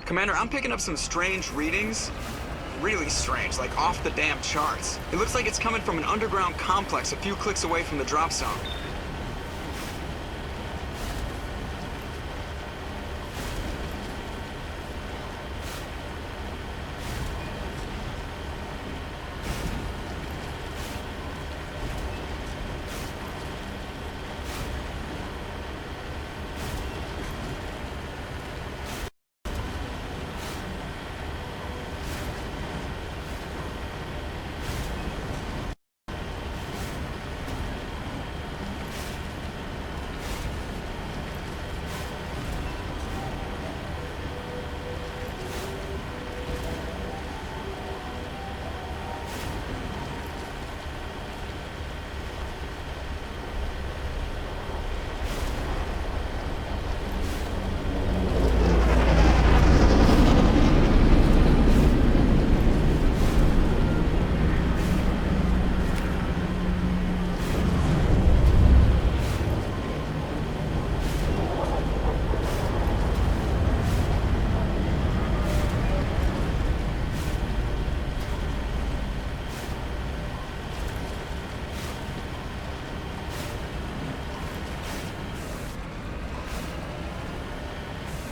Commander, I'm picking up some strange readings. Really strange, like off the damn charts. It looks like it's coming from an underground complex a few clicks away from the drop zone.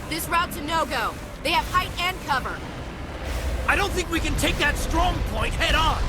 This route's a no-go. They have height and cover. I don't think we can take that strong point head on.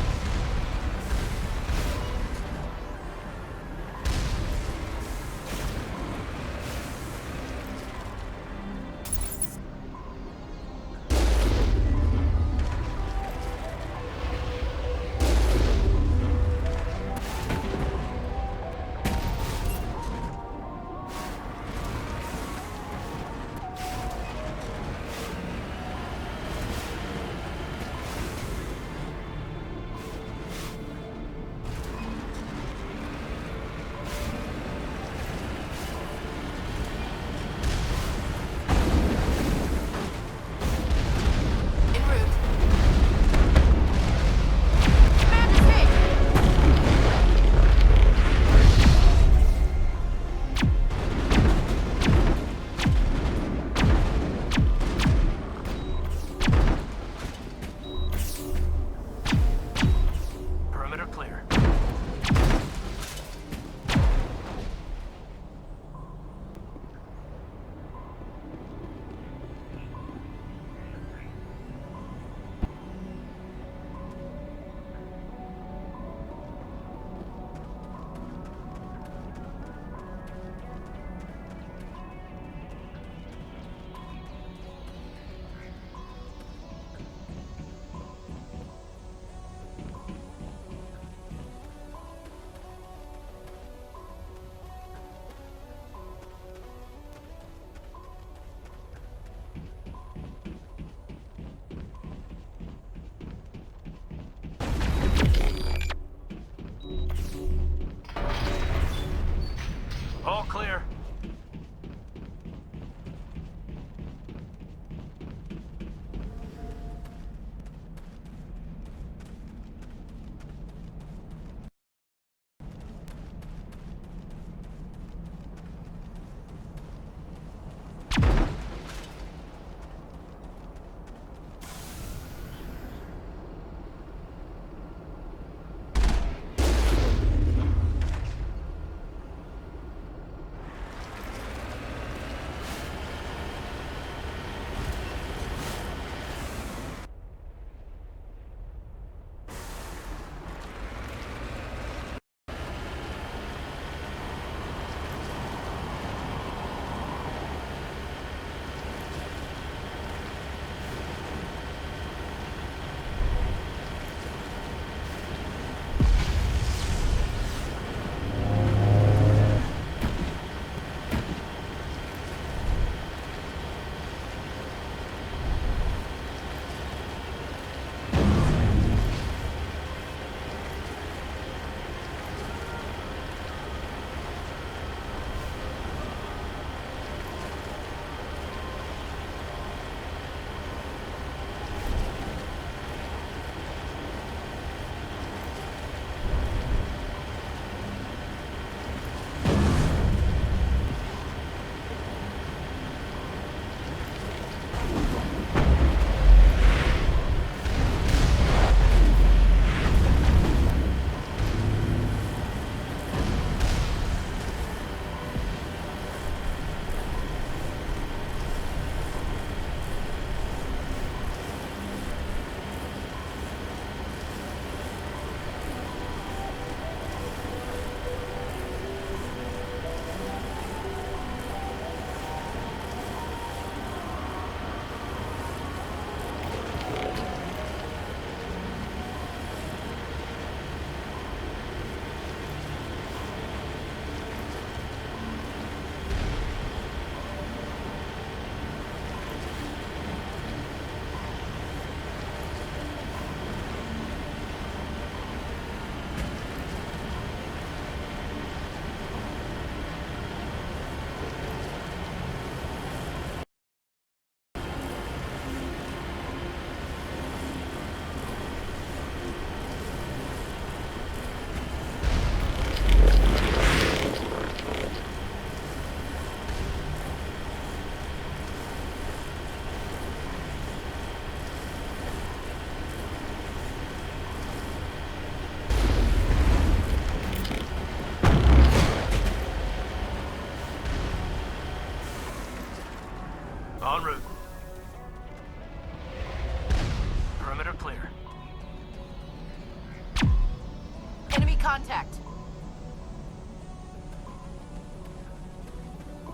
contact.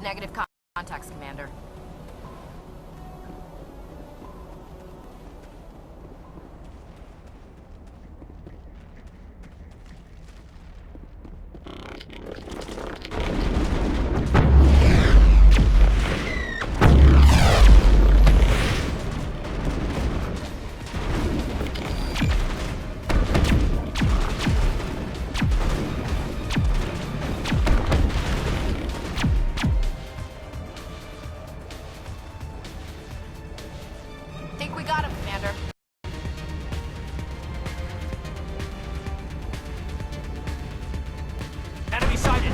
Negative contacts, Commander. Think we got him, Commander. Enemy sighted.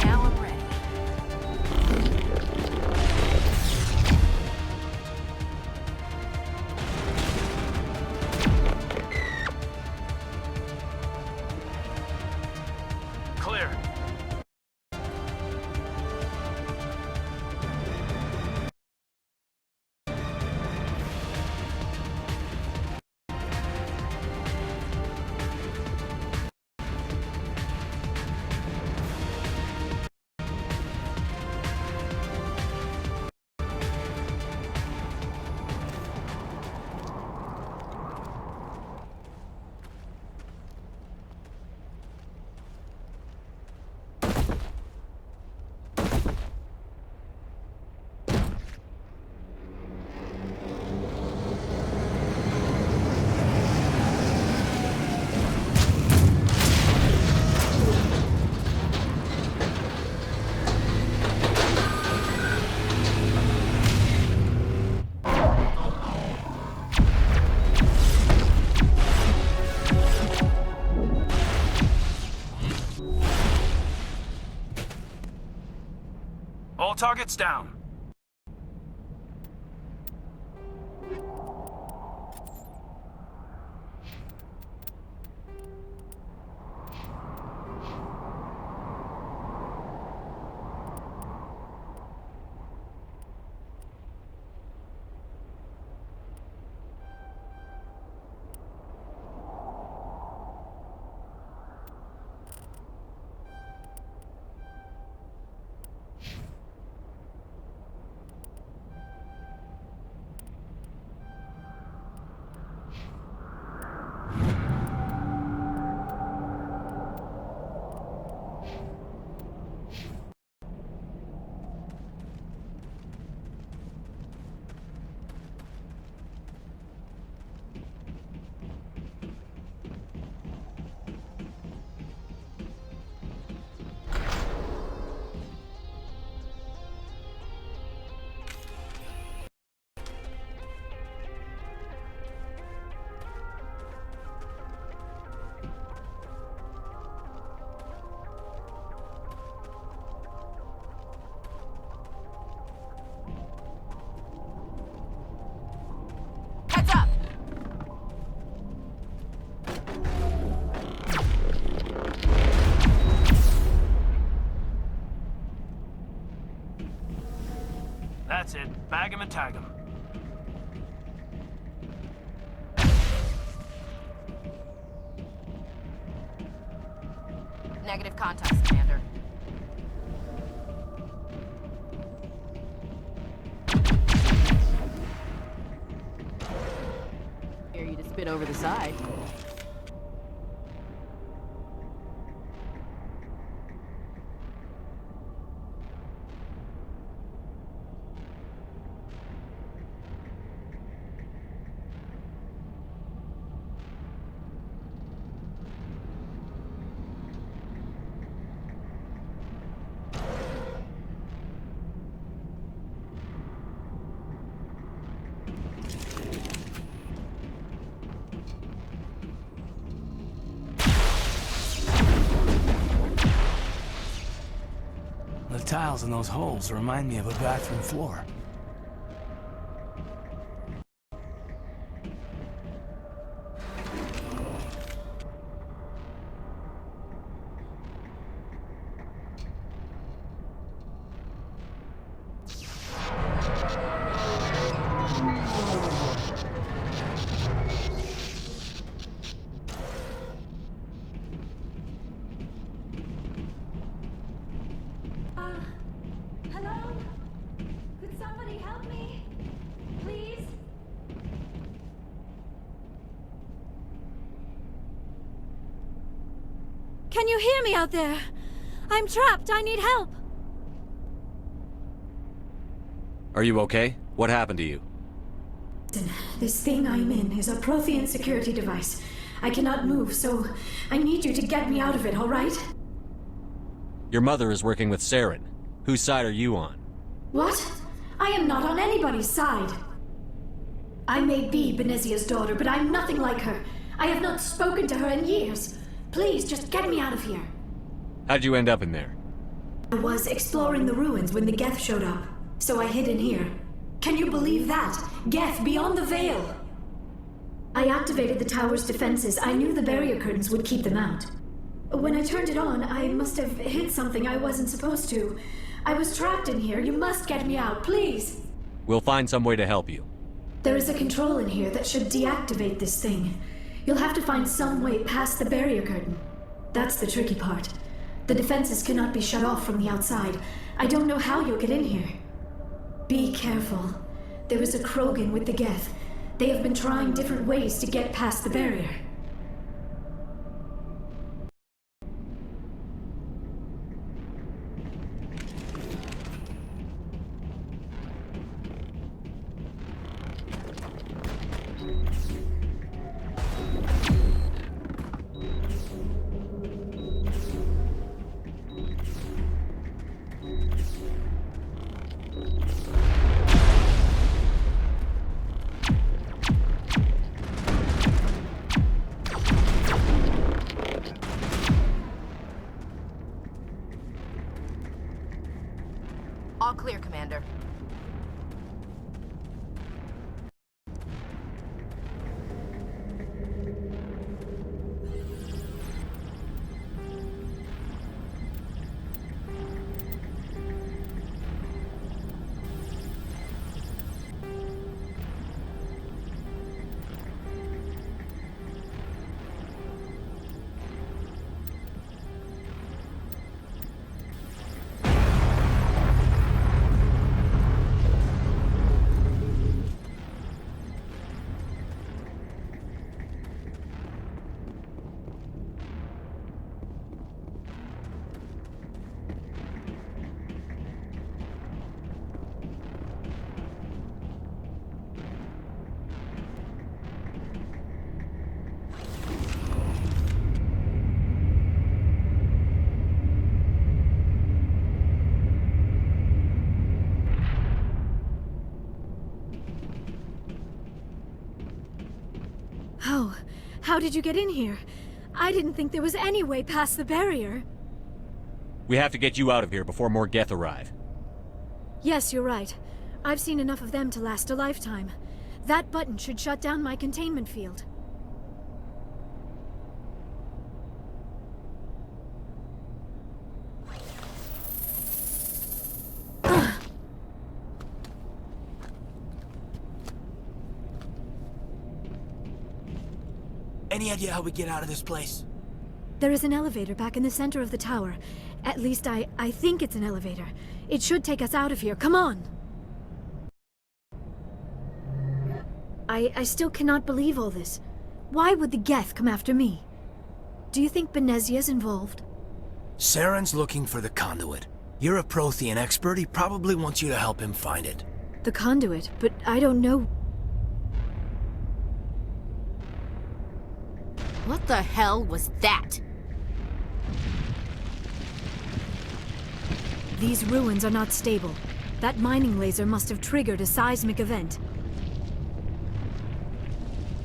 Now I'm ready. Clear. All targets down. Heads up! That's it. Bag him and tag him. Negative contacts, Commander. Dare you to spit over the side. The tiles in those holes remind me of a bathroom floor. Can you hear me out there? I'm trapped. I need help. Are you okay? What happened to you? This thing I'm in is a Prothean security device. I cannot move, so I need you to get me out of it, all right? Your mother is working with Saren. Whose side are you on? What? I am not on anybody's side. I may be Benezia's daughter, but I'm nothing like her. I have not spoken to her in years. Please, just get me out of here. How'd you end up in there? I was exploring the ruins when the Geth showed up, so I hid in here. Can you believe that? Geth beyond the veil! I activated the tower's defenses. I knew the barrier curtains would keep them out. When I turned it on, I must have hit something I wasn't supposed to. I was trapped in here. You must get me out, please! We'll find some way to help you. There is a control in here that should deactivate this thing. You'll have to find some way past the barrier curtain. That's the tricky part. The defenses cannot be shut off from the outside. I don't know how you'll get in here. Be careful. There is a Krogan with the Geth. They have been trying different ways to get past the barrier. All clear, Commander. How did you get in here? I didn't think there was any way past the barrier. We have to get you out of here before more Geth arrive. Yes, you're right. I've seen enough of them to last a lifetime. That button should shut down my containment field. Any idea how we get out of this place? There is an elevator back in the center of the tower. At least I think it's an elevator. It should take us out of here. Come on! I still cannot believe all this. Why would the Geth come after me? Do you think Benezia's involved? Saren's looking for the conduit. You're a Prothean expert. He probably wants you to help him find it. The conduit, but I don't know. What the hell was that? These ruins are not stable. That mining laser must have triggered a seismic event.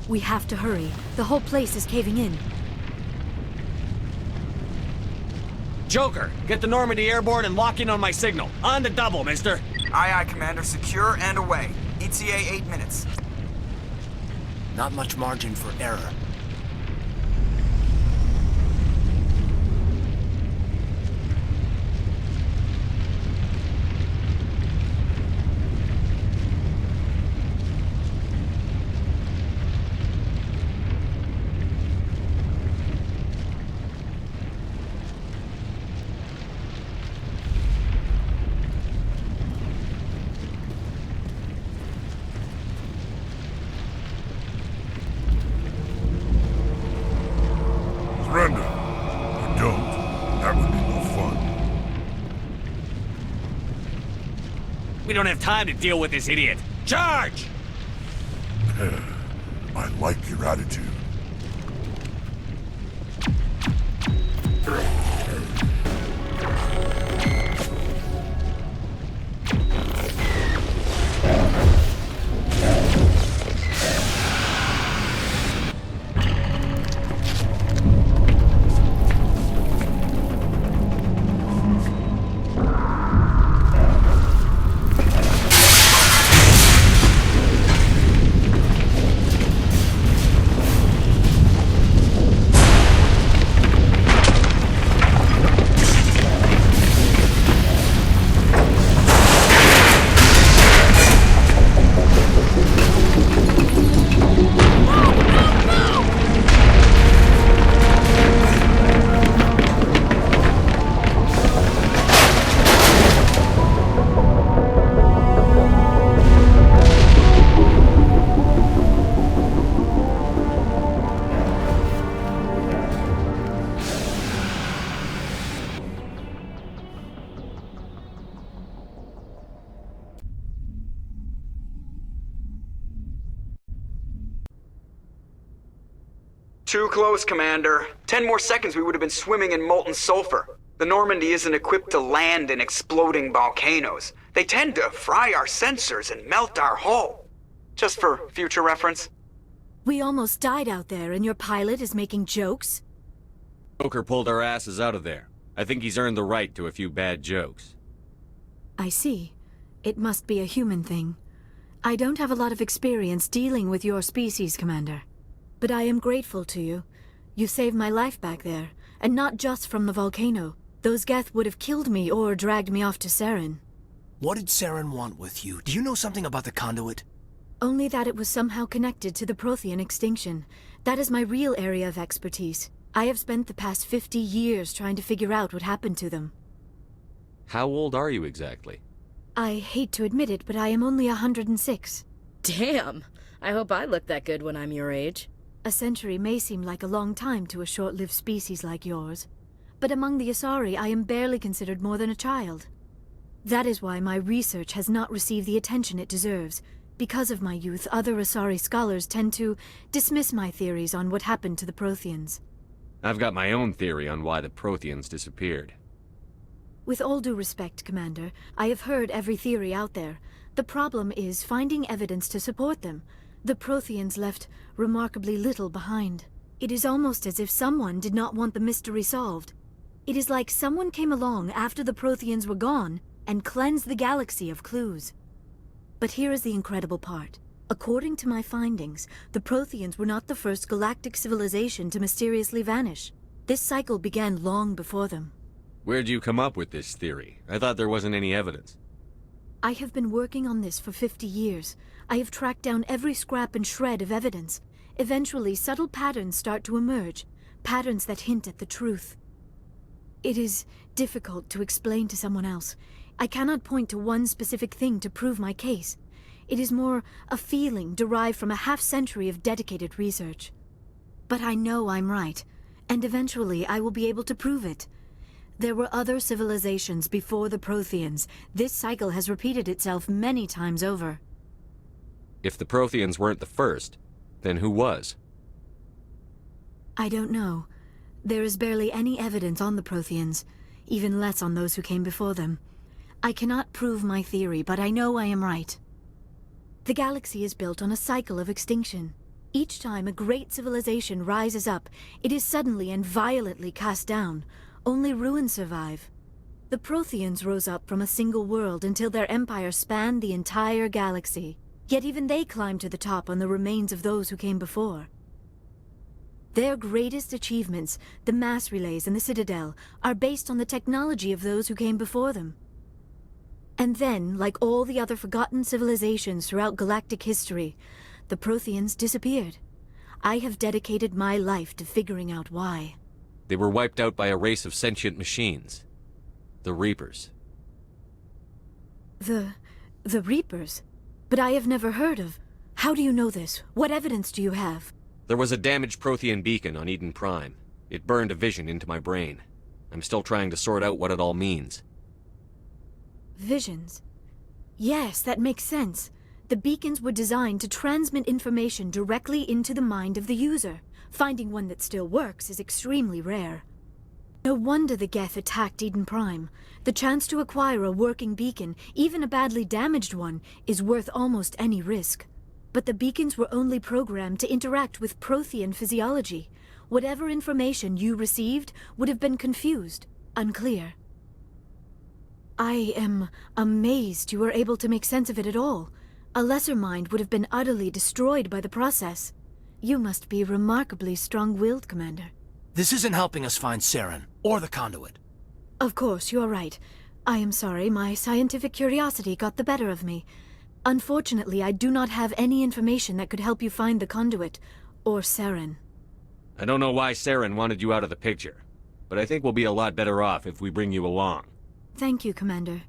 We have to hurry. The whole place is caving in. Joker, get the Normandy airborne and lock in on my signal. On the double, mister. Aye, aye, Commander. Secure and away. ETA 8 minutes. Not much margin for error. We don't have time to deal with this idiot. Charge! I like your attitude. Too close, Commander. 10 more seconds we would have been swimming in molten sulfur. The Normandy isn't equipped to land in exploding volcanoes. They tend to fry our sensors and melt our hull. Just for future reference. We almost died out there, and your pilot is making jokes? Joker pulled our asses out of there. I think he's earned the right to a few bad jokes. I see. It must be a human thing. I don't have a lot of experience dealing with your species, Commander. But I am grateful to you. You saved my life back there, and not just from the volcano. Those Geth would have killed me or dragged me off to Saren. What did Saren want with you? Do you know something about the conduit? Only that it was somehow connected to the Prothean extinction. That is my real area of expertise. I have spent the past 50 years trying to figure out what happened to them. How old are you exactly? I hate to admit it, but I am only 106. Damn! I hope I look that good when I'm your age. A century may seem like a long time to a short-lived species like yours, but among the Asari I am barely considered more than a child. That is why my research has not received the attention it deserves. Because of my youth, other Asari scholars tend to dismiss my theories on what happened to the Protheans. I've got my own theory on why the Protheans disappeared. With all due respect, Commander, I have heard every theory out there. The problem is finding evidence to support them. The Protheans left remarkably little behind. It is almost as if someone did not want the mystery solved. It is like someone came along after the Protheans were gone and cleansed the galaxy of clues. But here is the incredible part. According to my findings, the Protheans were not the first galactic civilization to mysteriously vanish. This cycle began long before them. Where'd you come up with this theory? I thought there wasn't any evidence. I have been working on this for 50 years. I have tracked down every scrap and shred of evidence. Eventually, subtle patterns start to emerge, patterns that hint at the truth. It is difficult to explain to someone else. I cannot point to one specific thing to prove my case. It is more a feeling derived from a half-century of dedicated research. But I know I'm right, and eventually I will be able to prove it. There were other civilizations before the Protheans. This cycle has repeated itself many times over. If the Protheans weren't the first, then who was? I don't know. There is barely any evidence on the Protheans, even less on those who came before them. I cannot prove my theory, but I know I am right. The galaxy is built on a cycle of extinction. Each time a great civilization rises up, it is suddenly and violently cast down. Only ruins survive. The Protheans rose up from a single world until their empire spanned the entire galaxy. Yet even they climbed to the top on the remains of those who came before. Their greatest achievements, the mass relays and the Citadel, are based on the technology of those who came before them. And then, like all the other forgotten civilizations throughout galactic history, the Protheans disappeared. I have dedicated my life to figuring out why. They were wiped out by a race of sentient machines. The Reapers. The Reapers? But I have never heard of... How do you know this? What evidence do you have? There was a damaged Prothean beacon on Eden Prime. It burned a vision into my brain. I'm still trying to sort out what it all means. Visions? Yes, that makes sense. The beacons were designed to transmit information directly into the mind of the user. Finding one that still works is extremely rare. No wonder the Geth attacked Eden Prime. The chance to acquire a working beacon, even a badly damaged one, is worth almost any risk. But the beacons were only programmed to interact with Prothean physiology. Whatever information you received would have been confused, unclear. I am amazed you were able to make sense of it at all. A lesser mind would have been utterly destroyed by the process. You must be remarkably strong-willed, Commander. This isn't helping us find Saren, or the conduit. Of course, you're right. I am sorry, my scientific curiosity got the better of me. Unfortunately, I do not have any information that could help you find the conduit, or Saren. I don't know why Saren wanted you out of the picture, but I think we'll be a lot better off if we bring you along. Thank you, Commander.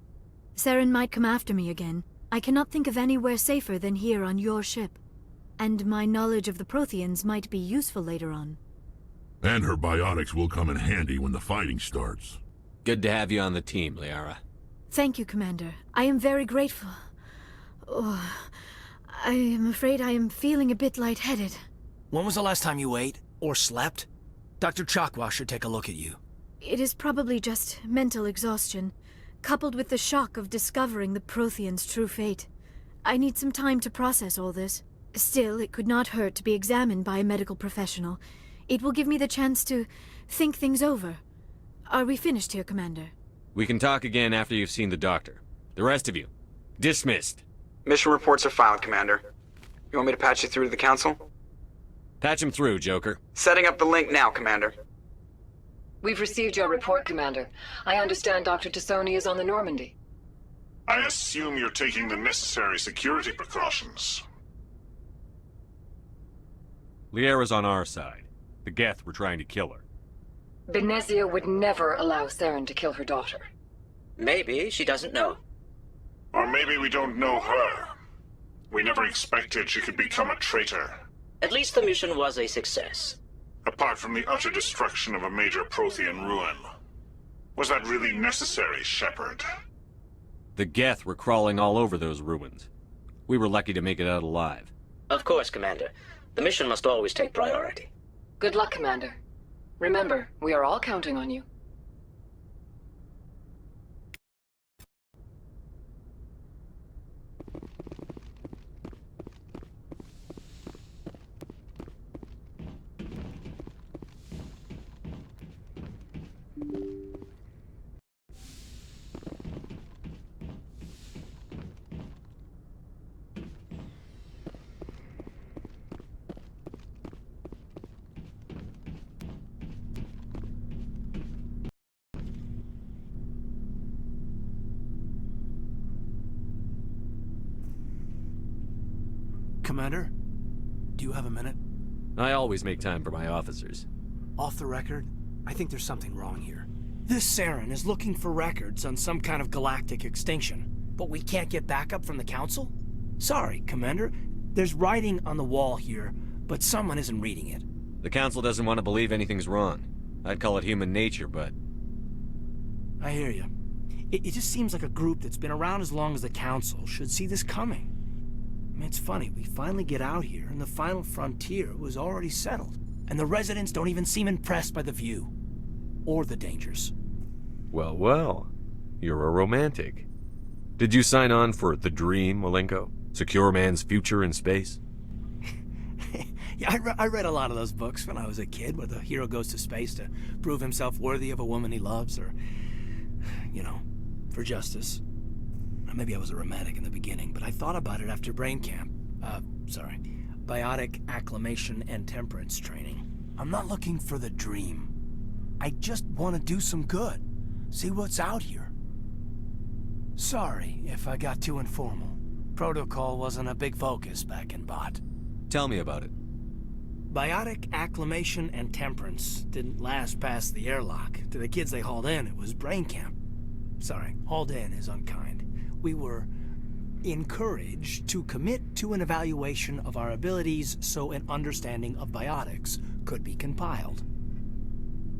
Saren might come after me again. I cannot think of anywhere safer than here on your ship. And my knowledge of the Protheans might be useful later on. And her biotics will come in handy when the fighting starts. Good to have you on the team, Liara. Thank you, Commander. I am very grateful. Oh, I am afraid I am feeling a bit lightheaded. When was the last time you ate, or slept? Dr. Chakwa should take a look at you. It is probably just mental exhaustion, coupled with the shock of discovering the Protheans' true fate. I need some time to process all this. Still, it could not hurt to be examined by a medical professional. It will give me the chance to think things over. Are we finished here, Commander? We can talk again after you've seen the doctor. The rest of you, dismissed. Mission reports are filed, Commander. You want me to patch you through to the Council? Patch him through, Joker. Setting up the link now, Commander. We've received your report, Commander. I understand Dr. T'Soni is on the Normandy. I assume you're taking the necessary security precautions. Liara's on our side. The Geth were trying to kill her. Benezia would never allow Saren to kill her daughter. Maybe she doesn't know. Or maybe we don't know her. We never expected she could become a traitor. At least the mission was a success. Apart from the utter destruction of a major Prothean ruin. Was that really necessary, Shepard? The Geth were crawling all over those ruins. We were lucky to make it out alive. Of course, Commander. The mission must always take priority. Good luck, Commander. Remember, we are all counting on you. Commander, do you have a minute? I always make time for my officers. Off the record, I think there's something wrong here. This Saren is looking for records on some kind of galactic extinction, but we can't get backup from the Council? Sorry, Commander. There's writing on the wall here, but someone isn't reading it. The Council doesn't want to believe anything's wrong. I'd call it human nature, but... I hear you. It just seems like a group that's been around as long as the Council should see this coming. I mean, it's funny, we finally get out here, and the final frontier was already settled. And the residents don't even seem impressed by the view. Or the dangers. Well, well. You're a romantic. Did you sign on for the dream, Malenko? Secure man's future in space? Yeah, I read a lot of those books when I was a kid, where the hero goes to space to prove himself worthy of a woman he loves, or, you know, for justice. Maybe I was a romantic in the beginning, but I thought about it after brain camp. Biotic acclimation and temperance training. I'm not looking for the dream. I just want to do some good. See what's out here. Sorry if I got too informal. Protocol wasn't a big focus back in Bot. Tell me about it. Biotic acclimation and temperance didn't last past the airlock. To the kids they hauled in, it was brain camp. Sorry, hauled in is unkind. We were encouraged to commit to an evaluation of our abilities so an understanding of biotics could be compiled.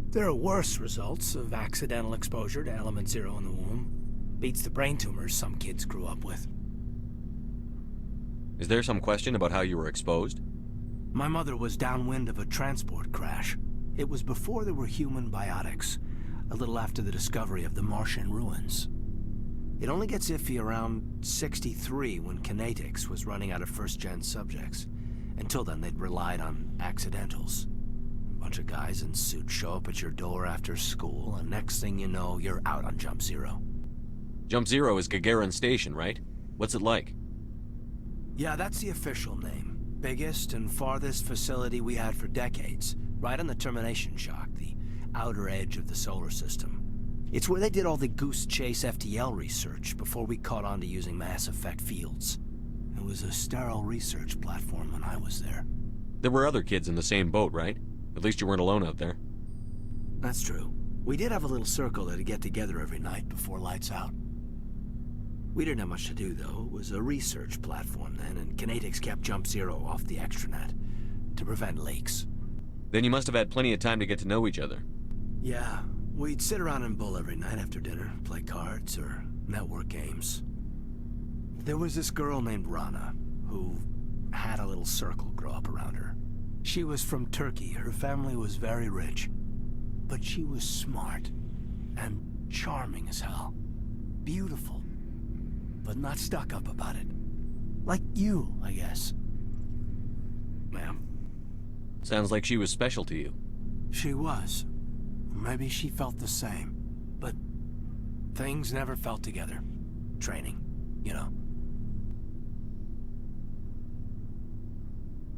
There are worse results of accidental exposure to element 0 in the womb. Beats the brain tumors some kids grew up with. Is there some question about how you were exposed? My mother was downwind of a transport crash. It was before there were human biotics, a little after the discovery of the Martian ruins. It only gets iffy around 63 when Kinetics was running out of first-gen subjects. Until then, they'd relied on accidentals. A bunch of guys in suits show up at your door after school, and next thing you know, you're out on Jump Zero. Jump Zero is Gagarin Station, right? What's it like? Yeah, that's the official name. Biggest and farthest facility we had for decades. Right on the termination shock, the outer edge of the solar system. It's where they did all the Goose Chase FTL research before we caught on to using mass effect fields. It was a sterile research platform when I was there. There were other kids in the same boat, right? At least you weren't alone out there. That's true. We did have a little circle that'd get together every night before lights out. We didn't have much to do, though. It was a research platform then, and Kinetics kept Jump Zero off the extranet to prevent leaks. Then you must have had plenty of time to get to know each other. Yeah, we'd sit around and bull every night after dinner, play cards or network games. There was this girl named Rana, who had a little circle grow up around her. She was from Turkey. Her family was very rich. But she was smart and charming as hell. Beautiful, but not stuck up about it. Like you, I guess. Ma'am? Sounds like she was special to you. She was. Maybe she felt the same. But things never felt together. Training, you know.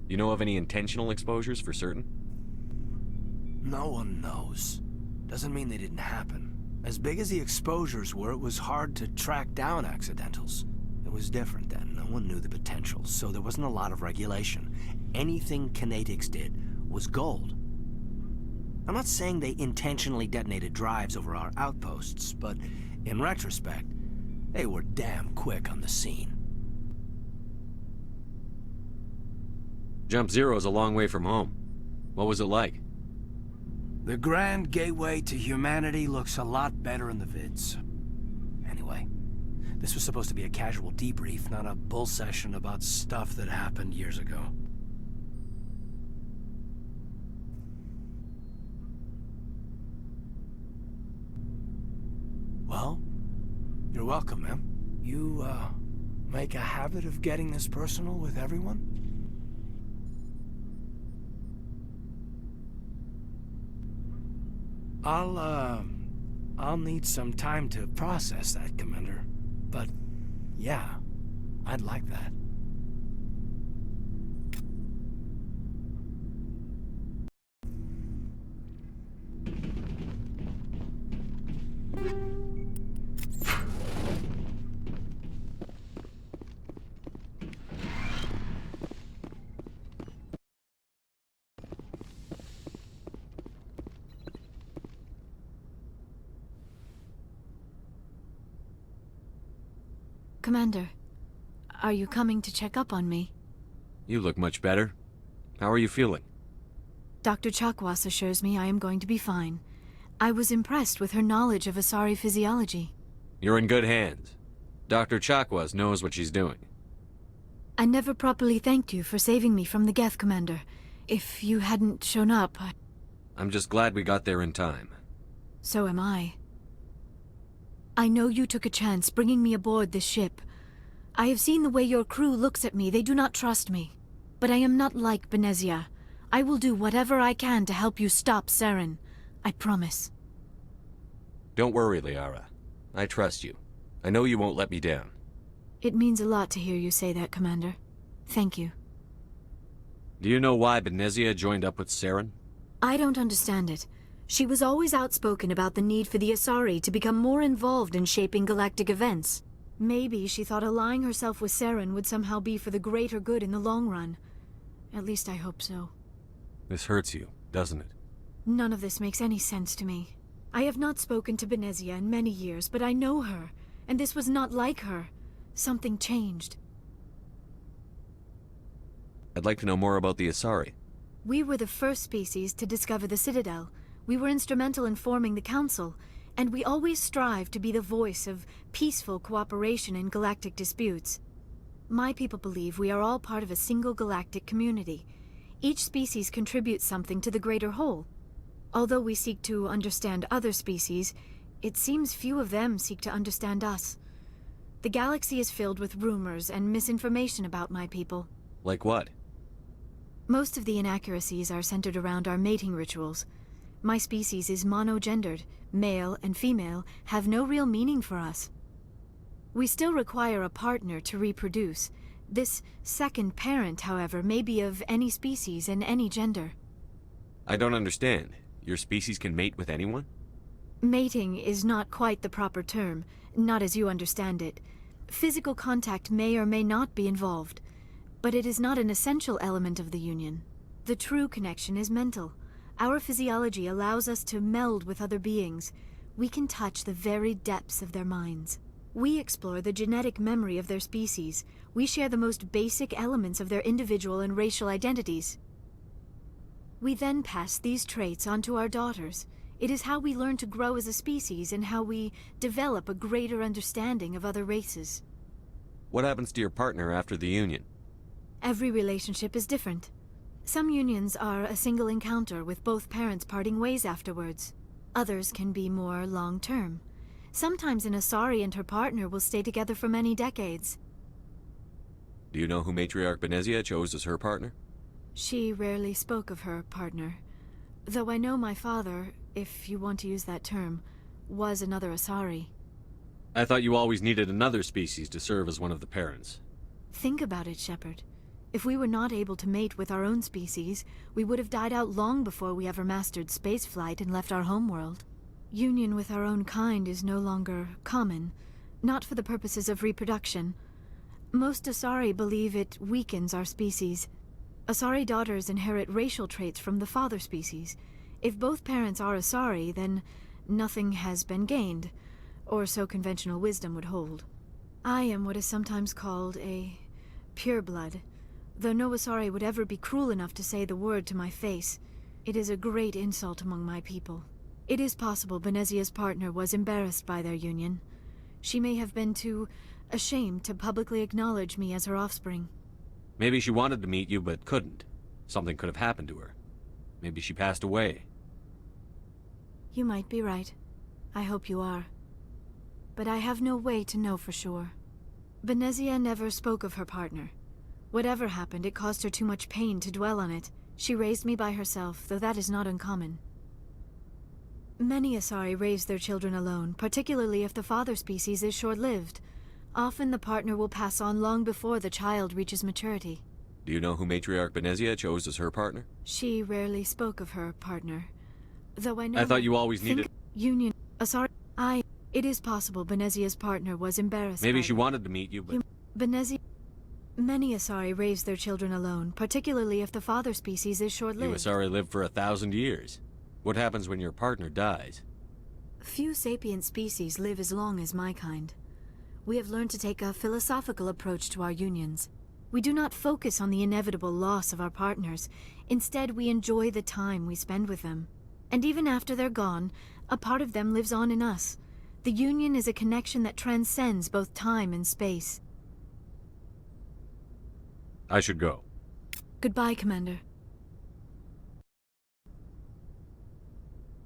You know of any intentional exposures for certain? No one knows. Doesn't mean they didn't happen. As big as the exposures were, it was hard to track down accidentals. It was different then. No one knew the potential, so there wasn't a lot of regulation. Anything Kinetics did was gold. I'm not saying they intentionally detonated drives over our outposts, but in retrospect, they were damn quick on the scene. Jump Zero is a long way from home. What was it like? The grand gateway to humanity looks a lot better in the vids. Anyway, this was supposed to be a casual debrief, not a bull session about stuff that happened years ago. Well, you're welcome, ma'am. You, make a habit of getting this personal with everyone? I'll need some time to process that, Commander. But, yeah, I'd like that. Commander, are you coming to check up on me? You look much better. How are you feeling? Dr. Chakwas assures me I am going to be fine. I was impressed with her knowledge of Asari physiology. You're in good hands. Dr. Chakwas knows what she's doing. I never properly thanked you for saving me from the Geth, Commander. If you hadn't shown up, I'm just glad we got there in time. So am I. I know you took a chance bringing me aboard this ship. I have seen the way your crew looks at me. They do not trust me. But I am not like Benezia. I will do whatever I can to help you stop Saren. I promise. Don't worry, Liara. I trust you. I know you won't let me down. It means a lot to hear you say that, Commander. Thank you. Do you know why Benezia joined up with Saren? I don't understand it. She was always outspoken about the need for the Asari to become more involved in shaping galactic events. Maybe she thought allying herself with Saren would somehow be for the greater good in the long run. At least I hope so. This hurts you, doesn't it? None of this makes any sense to me. I have not spoken to Benezia in many years, but I know her, and this was not like her. Something changed. I'd like to know more about the Asari. We were the first species to discover the Citadel. We were instrumental in forming the Council, and we always strive to be the voice of peaceful cooperation in galactic disputes. My people believe we are all part of a single galactic community. Each species contributes something to the greater whole. Although we seek to understand other species, it seems few of them seek to understand us. The galaxy is filled with rumors and misinformation about my people. Like what? Most of the inaccuracies are centered around our mating rituals. My species is monogendered. Male and female have no real meaning for us. We still require a partner to reproduce. This second parent, however, may be of any species and any gender. I don't understand. Your species can mate with anyone? Mating is not quite the proper term, not as you understand it. Physical contact may or may not be involved, but it is not an essential element of the union. The true connection is mental. Our physiology allows us to meld with other beings. We can touch the very depths of their minds. We explore the genetic memory of their species. We share the most basic elements of their individual and racial identities. We then pass these traits on to our daughters. It is how we learn to grow as a species and how we develop a greater understanding of other races. What happens to your partner after the union? Every relationship is different. Some unions are a single encounter with both parents parting ways afterwards. Others can be more long-term. Sometimes an Asari and her partner will stay together for many decades. Do you know who Matriarch Benezia chose as her partner? She rarely spoke of her partner. Though I know my father, if you want to use that term, was another Asari. I thought you always needed another species to serve as one of the parents. Think about it, Shepard. If we were not able to mate with our own species, we would have died out long before we ever mastered spaceflight and left our homeworld. Union with our own kind is no longer common, not for the purposes of reproduction. Most Asari believe it weakens our species. Asari daughters inherit racial traits from the father species. If both parents are Asari, then nothing has been gained, or so conventional wisdom would hold. I am what is sometimes called a pureblood, though no Asari would ever be cruel enough to say the word to my face. It is a great insult among my people. It is possible Benezia's partner was embarrassed by their union. She may have been too ashamed to publicly acknowledge me as her offspring. Maybe she wanted to meet you, but couldn't. Something could have happened to her. Maybe she passed away. You might be right. I hope you are. But I have no way to know for sure. Benezia never spoke of her partner. Whatever happened, it caused her too much pain to dwell on it. She raised me by herself, though that is not uncommon. Many Asari raise their children alone, particularly if the father species is short-lived. Often the partner will pass on long before the child reaches maturity. Do you know who Matriarch Benezia chose as her partner? She rarely spoke of her partner. Though I know... I thought you always needed... Union... Asari... It is possible Benezia's partner was embarrassed. Maybe she wanted to meet you, but... Benezia... Many Asari raise their children alone, particularly if the father species is short-lived. You Asari live for 1,000 years. What happens when your partner dies? Few sapient species live as long as my kind. We have learned to take a philosophical approach to our unions. We do not focus on the inevitable loss of our partners. Instead, we enjoy the time we spend with them. And even after they're gone, a part of them lives on in us. The union is a connection that transcends both time and space. I should go. Goodbye, Commander.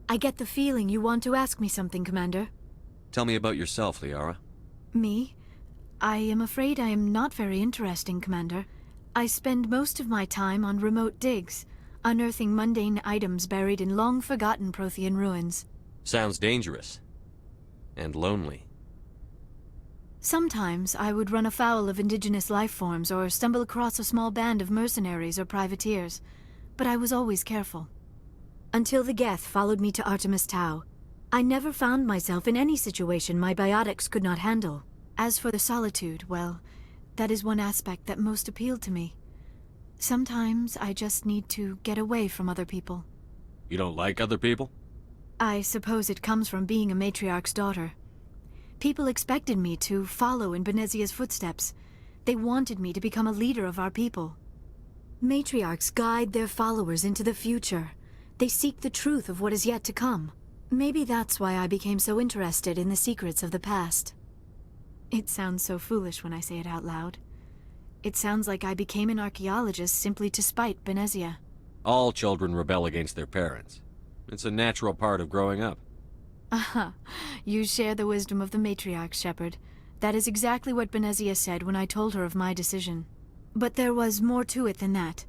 I get the feeling you want to ask me something, Commander. Tell me about yourself, Liara. Me? I am afraid I am not very interesting, Commander. I spend most of my time on remote digs, unearthing mundane items buried in long-forgotten Prothean ruins. Sounds dangerous. And lonely. Sometimes I would run afoul of indigenous life forms or stumble across a small band of mercenaries or privateers, but I was always careful. Until the Geth followed me to Artemis Tau, I never found myself in any situation my biotics could not handle. As for the solitude, well, that is one aspect that most appealed to me. Sometimes I just need to get away from other people. You don't like other people? I suppose it comes from being a matriarch's daughter. People expected me to follow in Benezia's footsteps. They wanted me to become a leader of our people. Matriarchs guide their followers into the future. They seek the truth of what is yet to come. Maybe that's why I became so interested in the secrets of the past. It sounds so foolish when I say it out loud. It sounds like I became an archaeologist simply to spite Benezia. All children rebel against their parents. It's a natural part of growing up. Aha, you share the wisdom of the matriarch, Shepard. That is exactly what Benezia said when I told her of my decision. But there was more to it than that.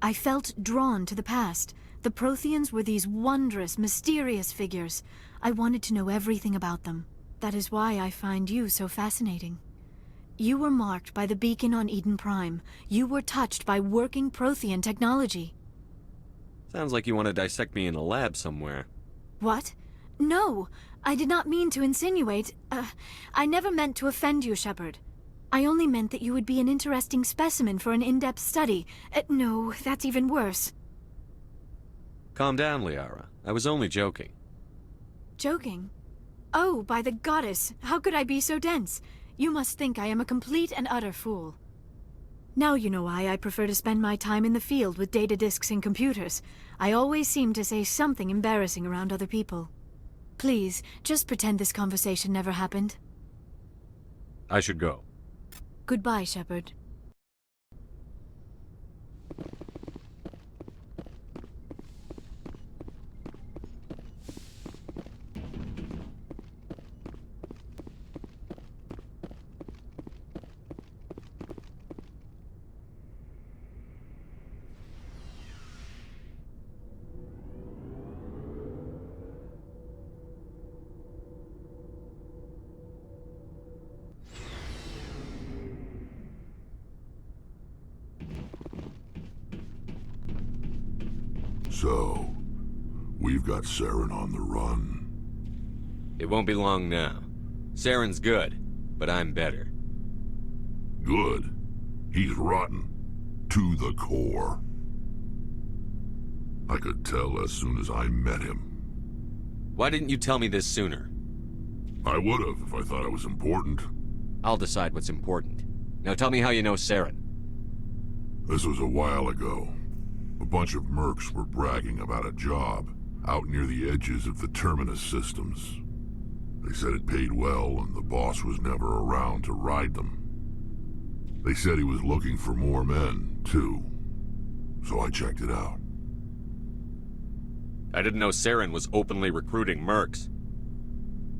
I felt drawn to the past. The Protheans were these wondrous, mysterious figures. I wanted to know everything about them. That is why I find you so fascinating. You were marked by the beacon on Eden Prime. You were touched by working Prothean technology. Sounds like you want to dissect me in a lab somewhere. What? No, I did not mean to insinuate. I never meant to offend you, Shepard. I only meant that you would be an interesting specimen for an in-depth study. No, that's even worse. Calm down, Liara. I was only joking. Joking? Oh, by the goddess, how could I be so dense? You must think I am a complete and utter fool. Now you know why I prefer to spend my time in the field with data disks and computers. I always seem to say something embarrassing around other people. Please, just pretend this conversation never happened. I should go. Goodbye, Shepard. So, we've got Saren on the run. It won't be long now. Saren's good, but I'm better. Good? He's rotten. To the core. I could tell as soon as I met him. Why didn't you tell me this sooner? I would've if I thought it was important. I'll decide what's important. Now tell me how you know Saren. This was a while ago. A bunch of mercs were bragging about a job out near the edges of the Terminus systems. They said it paid well and the boss was never around to ride them. They said he was looking for more men, too. So I checked it out. I didn't know Saren was openly recruiting mercs.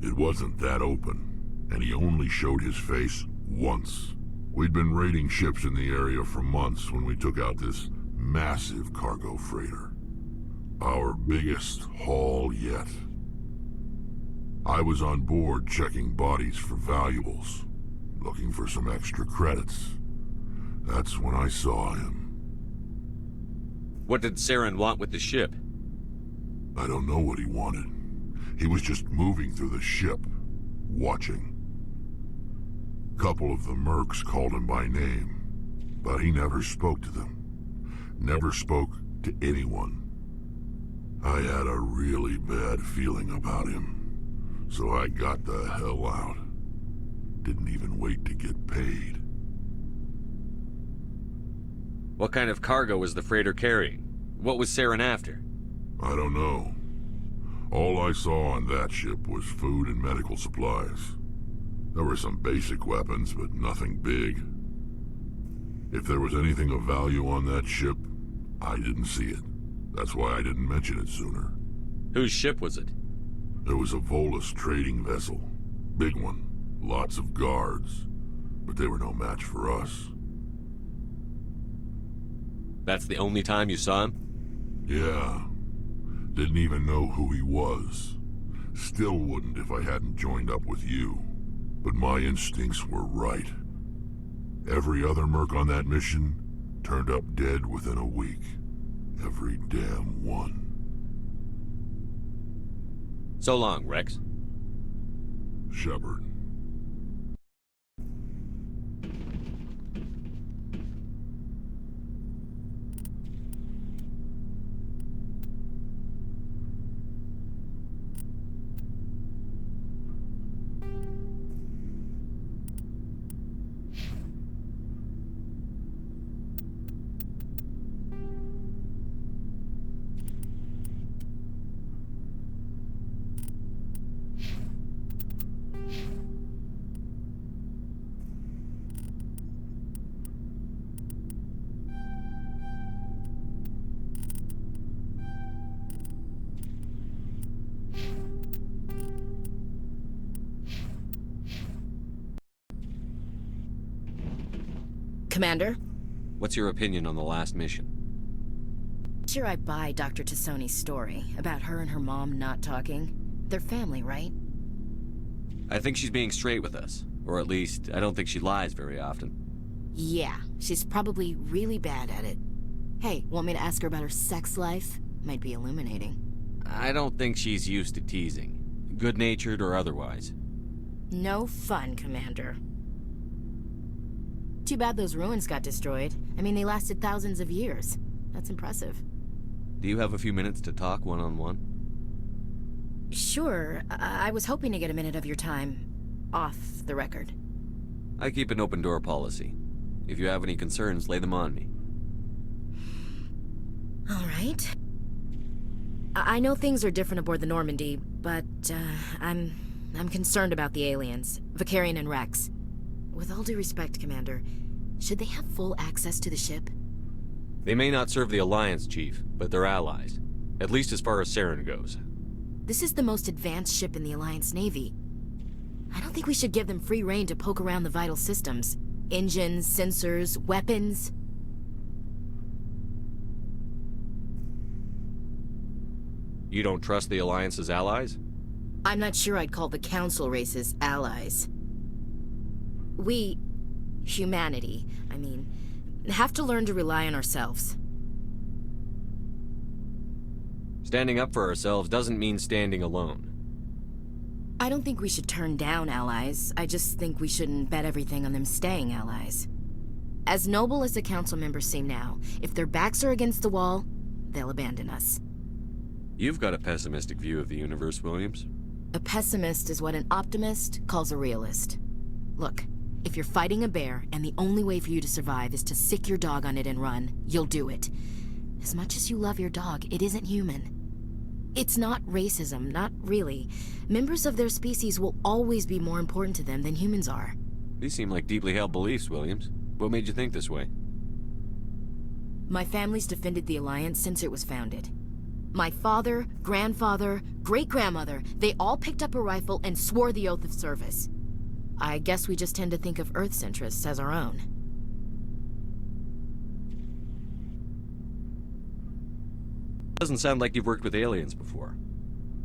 It wasn't that open, and he only showed his face once. We'd been raiding ships in the area for months when we took out this massive cargo freighter. Our biggest haul yet. I was on board checking bodies for valuables, looking for some extra credits. That's when I saw him. What did Saren want with the ship? I don't know what he wanted. He was just moving through the ship, watching. Couple of the mercs called him by name, but he never spoke to them. Never spoke to anyone. I had a really bad feeling about him, so I got the hell out. Didn't even wait to get paid. What kind of cargo was the freighter carrying? What was Saren after? I don't know. All I saw on that ship was food and medical supplies. There were some basic weapons, but nothing big. If there was anything of value on that ship, I didn't see it. That's why I didn't mention it sooner. Whose ship was it? It was a Volus trading vessel. Big one. Lots of guards. But they were no match for us. That's the only time you saw him? Yeah. Didn't even know who he was. Still wouldn't if I hadn't joined up with you. But my instincts were right. Every other merc on that mission turned up dead within a week. Every damn one. So long, Rex. Shepard. Commander? What's your opinion on the last mission? Sure, I buy Dr. T'Soni's story about her and her mom not talking. They're family, right? I think she's being straight with us. Or at least, I don't think she lies very often. Yeah, she's probably really bad at it. Hey, want me to ask her about her sex life? Might be illuminating. I don't think she's used to teasing. Good-natured or otherwise. No fun, Commander. Too bad those ruins got destroyed. I mean, they lasted thousands of years. That's impressive. Do you have a few minutes to talk one-on-one? Sure. I was hoping to get a minute of your time. Off the record. I keep an open-door policy. If you have any concerns, lay them on me. All right. I know things are different aboard the Normandy, but I'm concerned about the aliens, Vicarian and Rex. With all due respect, Commander, should they have full access to the ship? They may not serve the Alliance, Chief, but they're allies. At least as far as Saren goes. This is the most advanced ship in the Alliance Navy. I don't think we should give them free rein to poke around the vital systems. Engines, sensors, weapons. You don't trust the Alliance's allies? I'm not sure I'd call the Council races allies. We, humanity, I mean, have to learn to rely on ourselves. Standing up for ourselves doesn't mean standing alone. I don't think we should turn down allies. I just think we shouldn't bet everything on them staying allies. As noble as the Council members seem now, if their backs are against the wall, they'll abandon us. You've got a pessimistic view of the universe, Williams. A pessimist is what an optimist calls a realist. Look, if you're fighting a bear and the only way for you to survive is to sick your dog on it and run, you'll do it. As much as you love your dog, it isn't human. It's not racism, not really. Members of their species will always be more important to them than humans are. These seem like deeply held beliefs, Williams. What made you think this way? My family's defended the Alliance since it was founded. My father, grandfather, great-grandmother, they all picked up a rifle and swore the oath of service. I guess we just tend to think of Earth's interests as our own. Doesn't sound like you've worked with aliens before.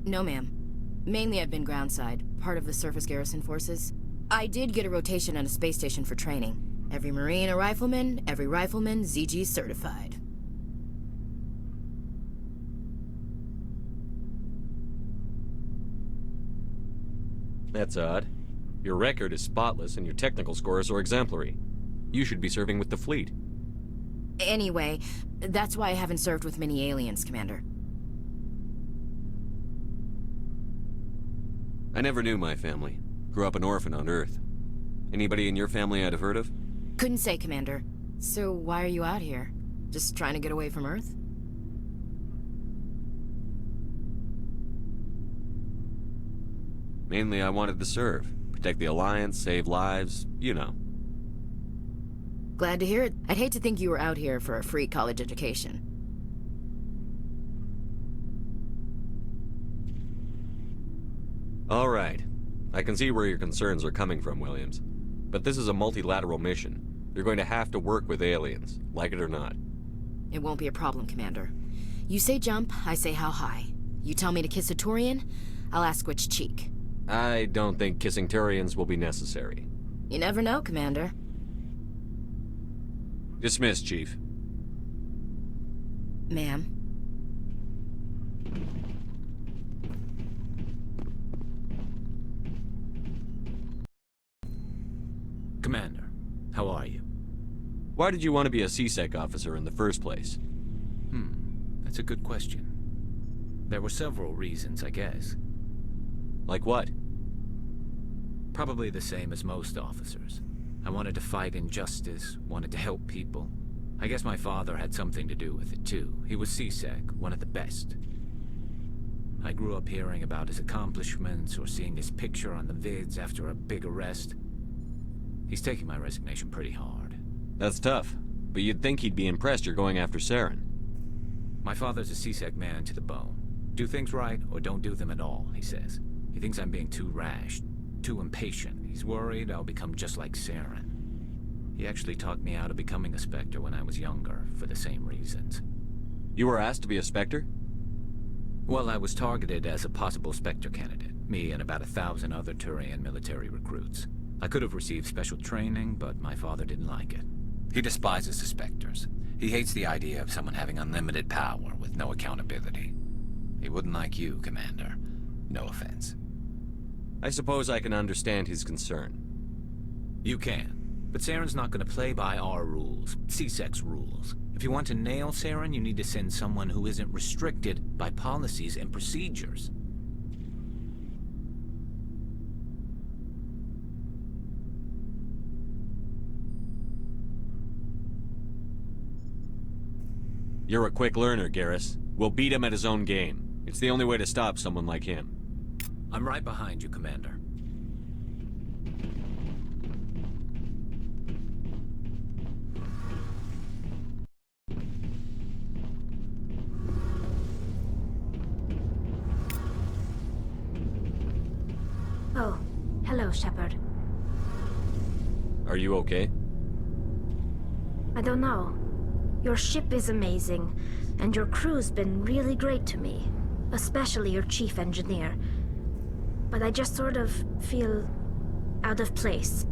No, ma'am. Mainly I've been groundside, part of the surface garrison forces. I did get a rotation on a space station for training. Every Marine a rifleman, every rifleman ZG certified. That's odd. Your record is spotless and your technical scores are exemplary. You should be serving with the fleet. Anyway, that's why I haven't served with many aliens, Commander. I never knew my family. Grew up an orphan on Earth. Anybody in your family I'd have heard of? Couldn't say, Commander. So why are you out here? Just trying to get away from Earth? Mainly I wanted to serve. Protect the Alliance, save lives, you know. Glad to hear it. I'd hate to think you were out here for a free college education. All right. I can see where your concerns are coming from, Williams. But this is a multilateral mission. You're going to have to work with aliens, like it or not. It won't be a problem, Commander. You say jump, I say how high. You tell me to kiss a Turian, I'll ask which cheek. I don't think kissing Turians will be necessary. You never know, Commander. Dismissed, Chief. Ma'am. Commander, how are you? Why did you want to be a CSEC officer in the first place? That's a good question. There were several reasons, I guess. Like what? Probably the same as most officers. I wanted to fight injustice, wanted to help people. I guess my father had something to do with it too. He was CSEC, one of the best. I grew up hearing about his accomplishments or seeing his picture on the vids after a big arrest. He's taking my resignation pretty hard. That's tough, but you'd think he'd be impressed you're going after Saren. My father's a CSEC man to the bone. Do things right or don't do them at all, he says. He thinks I'm being too rash, too impatient. He's worried I'll become just like Saren. He actually talked me out of becoming a Spectre when I was younger, for the same reasons. You were asked to be a Spectre? Well, I was targeted as a possible Spectre candidate. Me and about 1,000 other Turian military recruits. I could have received special training, but my father didn't like it. He despises the Spectres. He hates the idea of someone having unlimited power with no accountability. He wouldn't like you, Commander. No offense. I suppose I can understand his concern. You can. But Saren's not going to play by our rules, CSEC's rules. If you want to nail Saren, you need to send someone who isn't restricted by policies and procedures. You're a quick learner, Garrus. We'll beat him at his own game. It's the only way to stop someone like him. I'm right behind you, Commander. Oh, hello, Shepard. Are you okay? I don't know. Your ship is amazing, and your crew's been really great to me. Especially your chief engineer. But I just sort of feel out of place.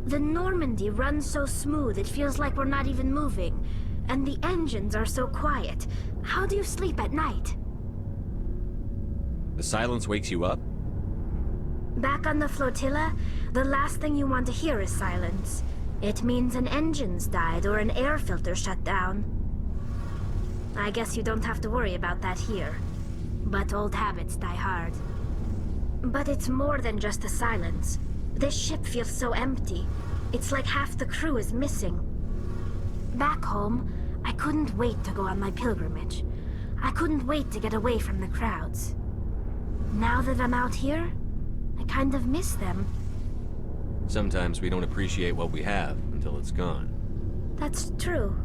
The Normandy runs so smooth it feels like we're not even moving. And the engines are so quiet. How do you sleep at night? The silence wakes you up? Back on the flotilla, the last thing you want to hear is silence. It means an engine's died or an air filter shut down. I guess you don't have to worry about that here. But old habits die hard. But it's more than just the silence. This ship feels so empty. It's like half the crew is missing. Back home, I couldn't wait to go on my pilgrimage. I couldn't wait to get away from the crowds. Now that I'm out here, I kind of miss them. Sometimes we don't appreciate what we have until it's gone. That's true.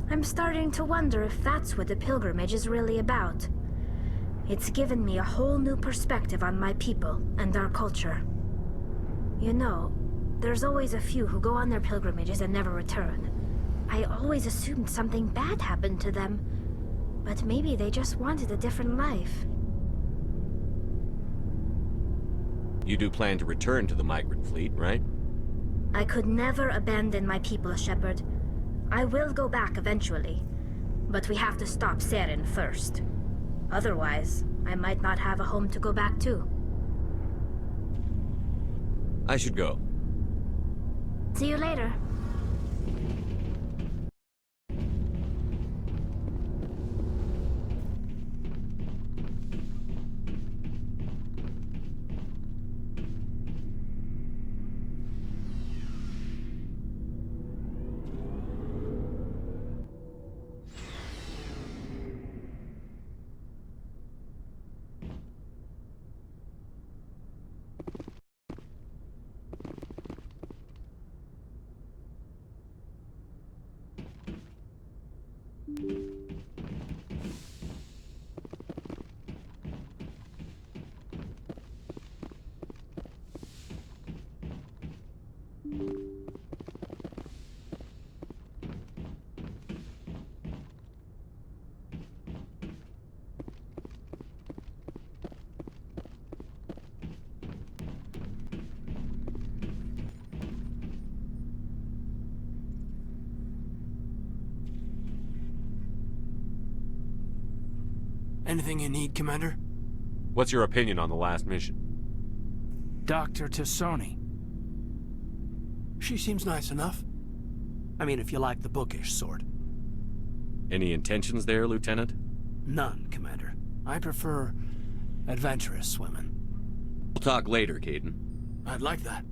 I'm starting to wonder if that's what the pilgrimage is really about. It's given me a whole new perspective on my people and our culture. You know, there's always a few who go on their pilgrimages and never return. I always assumed something bad happened to them, but maybe they just wanted a different life. You do plan to return to the migrant fleet, right? I could never abandon my people, Shepard. I will go back eventually, but we have to stop Saren first. Otherwise, I might not have a home to go back to. I should go. See you later. Anything you need, Commander? What's your opinion on the last mission? Dr. T'Soni. She seems nice enough. I mean, if you like the bookish sort. Any intentions there, Lieutenant? None, Commander. I prefer adventurous women. We'll talk later, Caden. I'd like that.